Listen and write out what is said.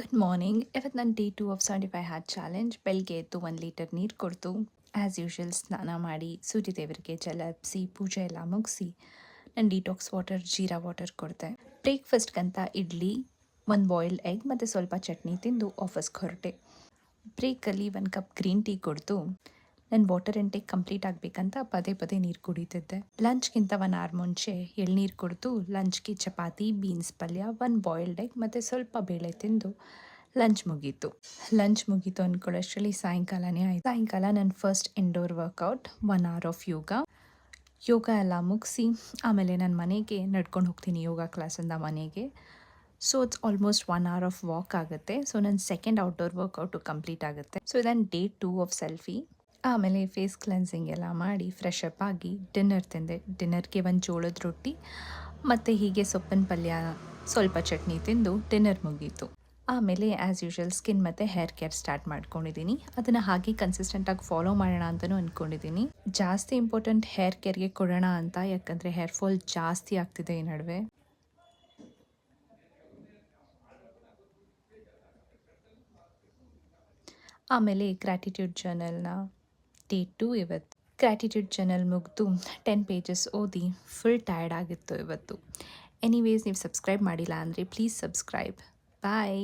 Good morning. ಇವತ್ತು ನಾನು day 2 of 75 hat challenge. ಬೆಳಗ್ಗೆ ಎದ್ದು 1 ಲೀಟರ್ ನೀರು ಕುಡಿದು ಆ್ಯಸ್ ಯೂಶುವಲ್ ಸ್ನಾನ ಮಾಡಿ ಸೂರ್ಯದೇವರಿಗೆ ಜಲ ಹಬ್ಸಿ ಪೂಜೆ ಎಲ್ಲ ಮುಗಿಸಿ ನಾನು ಡಿಟಾಕ್ಸ್ ವಾಟರ್ ಜೀರಾ ವಾಟರ್ ಕೊಡ್ತೆ. ಬ್ರೇಕ್ಫಾಸ್ಟ್ಗಂತ ಇಡ್ಲಿ, 1 ಬಾಯ್ಲ್ಡ್ ಎಗ್ ಮತ್ತು ಸ್ವಲ್ಪ ಚಟ್ನಿ ತಿಂದು ಆಫೀಸ್ಗೆ ಹೊರಟೆ. ಬ್ರೇಕಲ್ಲಿ 1 ಕಪ್ ಗ್ರೀನ್ ಟೀ ಕುಡಿದು ನನ್ನ ವಾಟರ್ ಇಂಟೇಕ್ ಕಂಪ್ಲೀಟ್ ಆಗಬೇಕಂತ ಪದೇ ಪದೇ ನೀರು ಕುಡಿತಿದ್ದೆ. ಲಂಚ್ಗಿಂತ 1 ಅವರ್ ಮುಂಚೆ ಎಳ್ನೀರು ಕುಡಿದು ಲಂಚ್ಗೆ ಚಪಾತಿ, ಬೀನ್ಸ್ ಪಲ್ಯ, 1 ಬಾಯ್ಲ್ಡ್ ಎಗ್ ಮತ್ತು ಸ್ವಲ್ಪ ಬೇಳೆ ತಿಂದು ಲಂಚ್ ಮುಗೀತು ಅಂದ್ಕೊಳ್ಳೋಷ್ಟರಲ್ಲಿ ಸಾಯಂಕಾಲನೇ ಆಯಿತು. ಸಾಯಂಕಾಲ ನನ್ನ first indoor workout 1 hour of yoga ಎಲ್ಲ ಮುಗಿಸಿ ಆಮೇಲೆ ನನ್ನ ಮನೆಗೆ ನಡ್ಕೊಂಡು ಹೋಗ್ತೀನಿ ಯೋಗ ಕ್ಲಾಸಿಂದ ಮನೆಗೆ. So it's almost 1 hour of walk ಆಗುತ್ತೆ. ಸೊ ನನ್ನ ಸೆಕೆಂಡ್ ಔಟ್ಡೋರ್ ವರ್ಕೌಟು ಕಂಪ್ಲೀಟ್ ಆಗುತ್ತೆ. ಸೊ ಇದನ್ನು ಡೇ 2 ಆಫ್ ಸೆಲ್ಫಿ. ಆಮೇಲೆ ಫೇಸ್ ಕ್ಲೆನ್ಸಿಂಗ್ ಎಲ್ಲ ಮಾಡಿ ಫ್ರೆಶ್ ಅಪ್ ಆಗಿ ಡಿನ್ನರ್ ತಿಂದೆ. ಡಿನ್ನರ್ಗೆ 1 ಜೋಳದ ರೊಟ್ಟಿ ಮತ್ತು ಹೀಗೆ ಸೊಪ್ಪಿನ ಪಲ್ಯ, ಸ್ವಲ್ಪ ಚಟ್ನಿ ತಿಂದು ಡಿನ್ನರ್ ಮುಗೀತು. ಆಮೇಲೆ ಆ್ಯಸ್ ಯೂಶುವಲ್ ಸ್ಕಿನ್ ಮತ್ತು ಹೇರ್ ಕೇರ್ ಸ್ಟಾರ್ಟ್ ಮಾಡ್ಕೊಂಡಿದ್ದೀನಿ. ಅದನ್ನು ಹಾಗೆ ಕನ್ಸಿಸ್ಟೆಂಟಾಗಿ ಫಾಲೋ ಮಾಡೋಣ ಅಂತಲೂ ಅಂದ್ಕೊಂಡಿದ್ದೀನಿ. ಜಾಸ್ತಿ ಇಂಪಾರ್ಟೆಂಟ್ ಹೇರ್ ಕೇರ್ಗೆ ಕೊಡೋಣ ಅಂತ, ಯಾಕಂದರೆ ಹೇರ್ ಫಾಲ್ ಜಾಸ್ತಿ ಆಗ್ತಿದೆ ಈ ನಡುವೆ. ಆಮೇಲೆ ಗ್ರ್ಯಾಟಿಟ್ಯೂಡ್ ಜರ್ನಲ್ನ ಡೇ 2 ಇವತ್ತು. ಗ್ರ್ಯಾಟಿಟ್ಯೂಡ್ ಜರ್ನಲ್ ಮುಗಿದು 10 ಪೇಜಸ್ ಓದಿ ಫುಲ್ ಟಯರ್ಡ್ ಆಗಿತ್ತು ಇವತ್ತು. ಎನಿವೇಸ್, ನೀವು ಸಬ್ಸ್ಕ್ರೈಬ್ ಮಾಡಿಲ್ಲ ಅಂದರೆ ಪ್ಲೀಸ್ ಸಬ್ಸ್ಕ್ರೈಬ್. ಬಾಯ್.